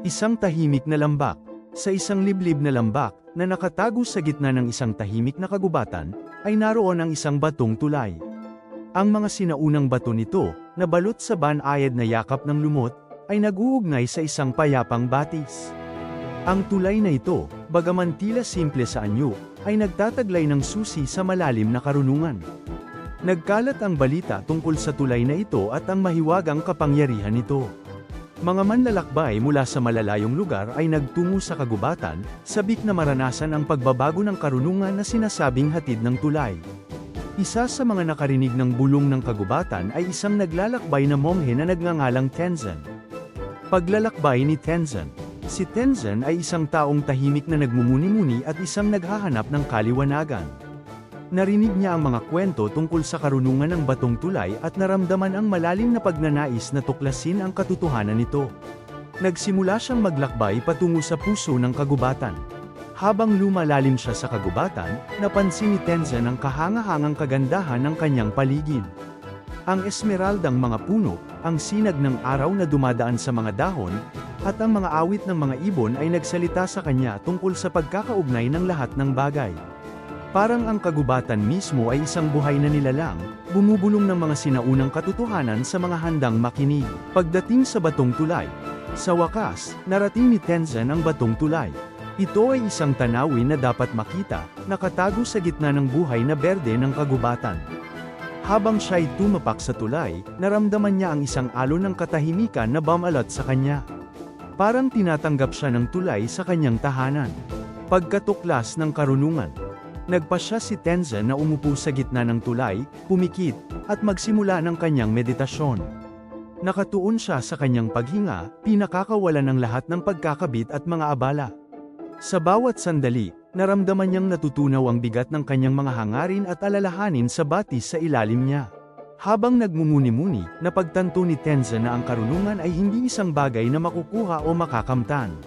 Isang tahimik na lambak. Sa isang liblib na lambak, na nakatago sa gitna ng isang tahimik na kagubatan, ay naroon ang isang batong tulay. Ang mga sinaunang bato nito, na balot sa banayad na yakap ng lumot, ay nag-uugnay sa isang payapang batis. Ang tulay na ito, bagaman tila simple sa anyo, ay nagtataglay ng susi sa malalim na karunungan. Nagkalat ang balita tungkol sa tulay na ito at ang mahiwagang kapangyarihan nito. Mga manlalakbay mula sa malalayong lugar ay nagtungo sa kagubatan, sabik na maranasan ang pagbabago ng karunungan na sinasabing hatid ng tulay. Isa sa mga nakarinig ng bulong ng kagubatan ay isang naglalakbay na monghe na nagngangalang Tenzin. Paglalakbay ni Tenzin. Si Tenzin ay isang taong tahimik na nagmumuni-muni at isang naghahanap ng kaliwanagan. Narinig niya ang mga kwento tungkol sa karunungan ng batong tulay at naramdaman ang malalim na pagnanais na tuklasin ang katotohanan nito. Nagsimula siyang maglakbay patungo sa puso ng kagubatan. Habang lumalalim siya sa kagubatan, napansin ni Tenzin ang kahangahangang kagandahan ng kanyang paligid. Ang esmeraldang mga puno, ang sinag ng araw na dumadaan sa mga dahon, at ang mga awit ng mga ibon ay nagsalita sa kanya tungkol sa pagkakaugnay ng lahat ng bagay. Parang ang kagubatan mismo ay isang buhay na nilalang, bumubulong ng mga sinaunang katotohanan sa mga handang makinig. Pagdating sa batong tulay. Sa wakas, narating ni Tenzin ang batong tulay. Ito ay isang tanawin na dapat makita, nakatago sa gitna ng buhay na berde ng kagubatan. Habang siya'y tumapak sa tulay, naramdaman niya ang isang alon ng katahimikan na bumalot sa kanya. Parang tinatanggap siya ng tulay sa kanyang tahanan. Pagkatuklas ng karunungan. Nagpasya si Tenzin na umupo sa gitna ng tulay, pumikit, at magsimula ng kanyang meditasyon. Nakatuon siya sa kanyang paghinga, pinakakawalan ng lahat ng pagkakabit at mga abala. Sa bawat sandali, naramdaman niyang natutunaw ang bigat ng kanyang mga hangarin at alalahanin sa batis sa ilalim niya. Habang nagmumuni-muni, napagtanto ni Tenzin na ang karunungan ay hindi isang bagay na makukuha o makakamtan.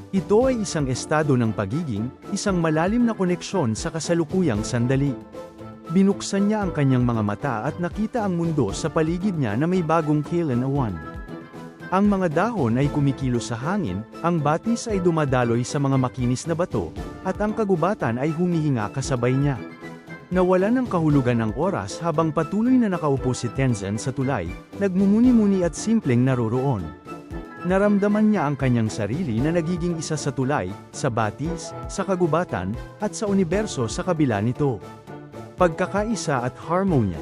Ito ay isang estado ng pagiging, isang malalim na koneksyon sa kasalukuyang sandali. Binuksan niya ang kanyang mga mata at nakita ang mundo sa paligid niya na may bagong kailanman. Ang mga dahon ay kumikilos sa hangin, ang batis ay dumadaloy sa mga makinis na bato, at ang kagubatan ay humihinga kasabay niya. Nawalan ng kahulugan ang oras habang patuloy na nakaupo si Tenzin sa tulay, nagmumuni-muni at simpleng naroroon. Naramdaman niya ang kanyang sarili na nagiging isa sa tulay, sa batis, sa kagubatan, at sa universo sa kabila nito. Pagkakaisa at harmonya.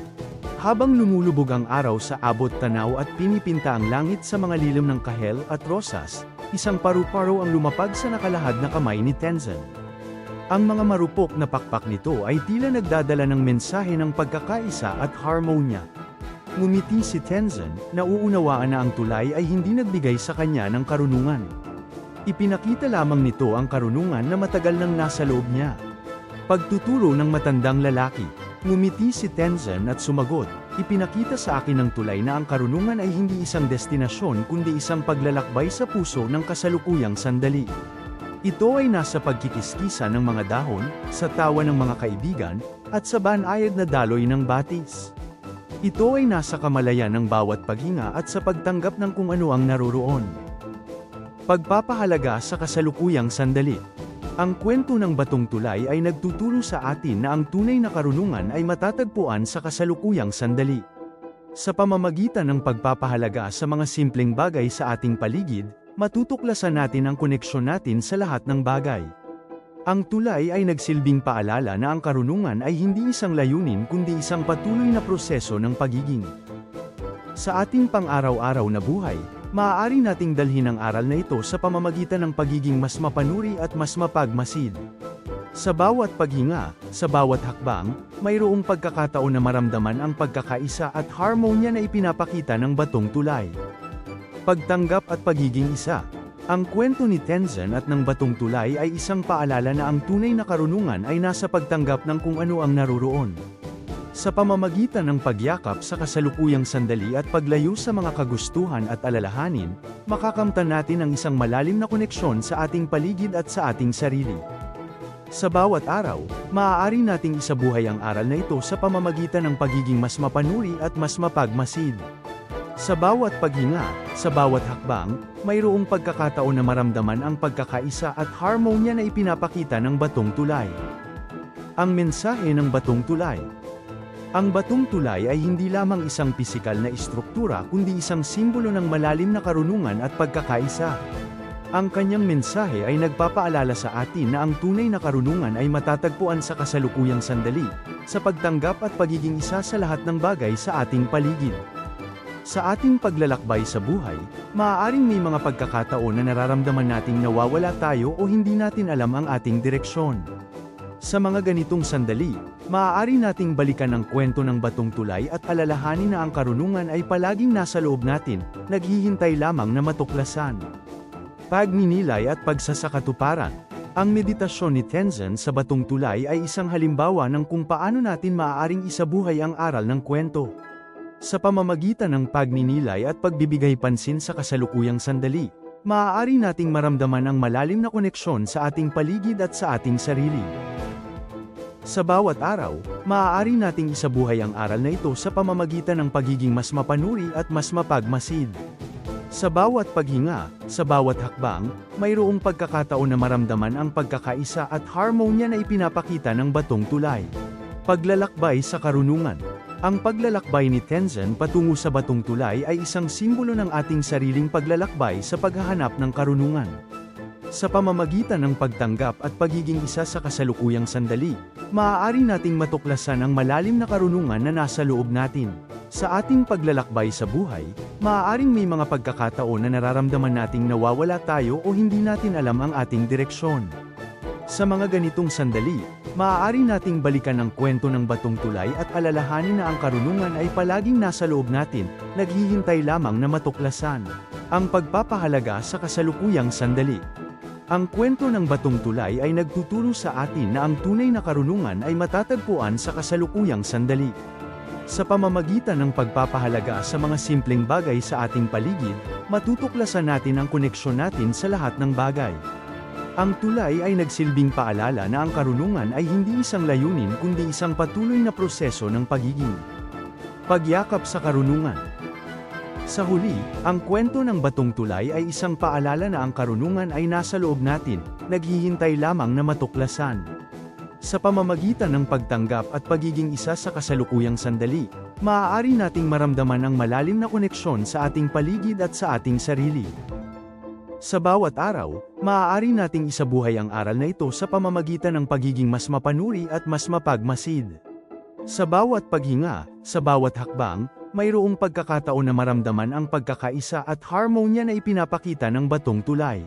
Habang lumulubog ang araw sa abot tanaw at pinipinta ang langit sa mga lilim ng kahel at rosas, isang paru-paro ang lumapag sa nakalahad na kamay ni Tenzin. Ang mga marupok na pakpak nito ay tila nagdadala ng mensahe ng pagkakaisa at harmonya. Ngumiti si Tenzin, nauunawaan na ang tulay ay hindi nagbigay sa kanya ng karunungan. Ipinakita lamang nito ang karunungan na matagal nang nasa loob niya. Pagtuturo ng matandang lalaki. Ngumiti si Tenzin at sumagot, ipinakita sa akin ng tulay na ang karunungan ay hindi isang destinasyon kundi isang paglalakbay sa puso ng kasalukuyang sandali. Ito ay nasa pagkikiskisa ng mga dahon, sa tawa ng mga kaibigan, at sa banayad na daloy ng batis. Ito ay nasa kamalayan ng bawat paghinga at sa pagtanggap ng kung ano ang naroroon. Pagpapahalaga sa kasalukuyang sandali. Ang kwento ng batong tulay ay nagtuturo sa atin na ang tunay na karunungan ay matatagpuan sa kasalukuyang sandali. Sa pamamagitan ng pagpapahalaga sa mga simpleng bagay sa ating paligid, matutuklasan natin ang koneksyon natin sa lahat ng bagay. Ang tulay ay nagsilbing paalala na ang karunungan ay hindi isang layunin kundi isang patuloy na proseso ng pagiging. Sa ating pang-araw-araw na buhay, maaari nating dalhin ang aral na ito sa pamamagitan ng pagiging mas mapanuri at mas mapagmasid. Sa bawat paghinga, sa bawat hakbang, mayroong pagkakataon na maramdaman ang pagkakaisa at harmonya na ipinapakita ng batong tulay. Pagtanggap at pagiging isa. Ang kwento ni Tenzin at ng batong tulay ay isang paalala na ang tunay na karunungan ay nasa pagtanggap ng kung ano ang naroroon. Sa pamamagitan ng pagyakap sa kasalukuyang sandali at paglayo sa mga kagustuhan at alalahanin, makakamtan natin ang isang malalim na koneksyon sa ating paligid at sa ating sarili. Sa bawat araw, maaari nating isabuhay ang aral na ito sa pamamagitan ng pagiging mas mapanuri at mas mapagmasid. Sa bawat paghinga, sa bawat hakbang, mayroong pagkakataon na maramdaman ang pagkakaisa at harmonya na ipinapakita ng batong tulay. Ang mensahe ng batong tulay. Ang batong tulay ay hindi lamang isang pisikal na istruktura kundi isang simbolo ng malalim na karunungan at pagkakaisa. Ang kanyang mensahe ay nagpapaalala sa atin na ang tunay na karunungan ay matatagpuan sa kasalukuyang sandali, sa pagtanggap at pagiging isa sa lahat ng bagay sa ating paligid. Sa ating paglalakbay sa buhay, maaaring may mga pagkakataon na nararamdaman nating nawawala tayo o hindi natin alam ang ating direksyon. Sa mga ganitong sandali, maaari nating balikan ang kwento ng batong tulay at alalahanin na ang karunungan ay palaging nasa loob natin, naghihintay lamang na matuklasan. Pagninilay at pagsasakatuparan. Ang meditasyon ni Tenzin sa batong tulay ay isang halimbawa ng kung paano natin maaaring isabuhay ang aral ng kwento. Sa pamamagitan ng pagninilay at pagbibigay pansin sa kasalukuyang sandali, maaari nating maramdaman ang malalim na koneksyon sa ating paligid at sa ating sarili. Sa bawat araw, maaari nating isabuhay ang aral na ito sa pamamagitan ng pagiging mas mapanuri at mas mapagmasid. Sa bawat paghinga, sa bawat hakbang, mayroong pagkakataon na maramdaman ang pagkakaisa at harmonya na ipinapakita ng batong tulay. Paglalakbay sa karunungan. Ang paglalakbay ni Tenzin patungo sa batong tulay ay isang simbolo ng ating sariling paglalakbay sa paghahanap ng karunungan. Sa pamamagitan ng pagtanggap at pagiging isa sa kasalukuyang sandali, maaari nating matuklasan ang malalim na karunungan na nasa loob natin. Sa ating paglalakbay sa buhay, maaaring may mga pagkakataon na nararamdaman nating nawawala tayo o hindi natin alam ang ating direksyon. Sa mga ganitong sandali, maaari nating balikan ang kwento ng batong tulay at alalahanin na ang karunungan ay palaging nasa loob natin, naghihintay lamang na matuklasan. Ang pagpapahalaga sa kasalukuyang sandali. Ang kwento ng batong tulay ay nagtuturo sa atin na ang tunay na karunungan ay matatagpuan sa kasalukuyang sandali. Sa pamamagitan ng pagpapahalaga sa mga simpleng bagay sa ating paligid, matutuklasan natin ang koneksyon natin sa lahat ng bagay. Ang tulay ay nagsilbing paalala na ang karunungan ay hindi isang layunin kundi isang patuloy na proseso ng pagiging pagyakap sa karunungan. Sa huli, ang kwento ng batong tulay ay isang paalala na ang karunungan ay nasa loob natin, naghihintay lamang na matuklasan. Sa pamamagitan ng pagtanggap at pagiging isa sa kasalukuyang sandali, maaari nating maramdaman ang malalim na koneksyon sa ating paligid at sa ating sarili. Sa bawat araw, maaari nating isabuhay ang aral na ito sa pamamagitan ng pagiging mas mapanuri at mas mapagmasid. Sa bawat paghinga, sa bawat hakbang, mayroong pagkakataon na maramdaman ang pagkakaisa at harmonya na ipinapakita ng batong tulay.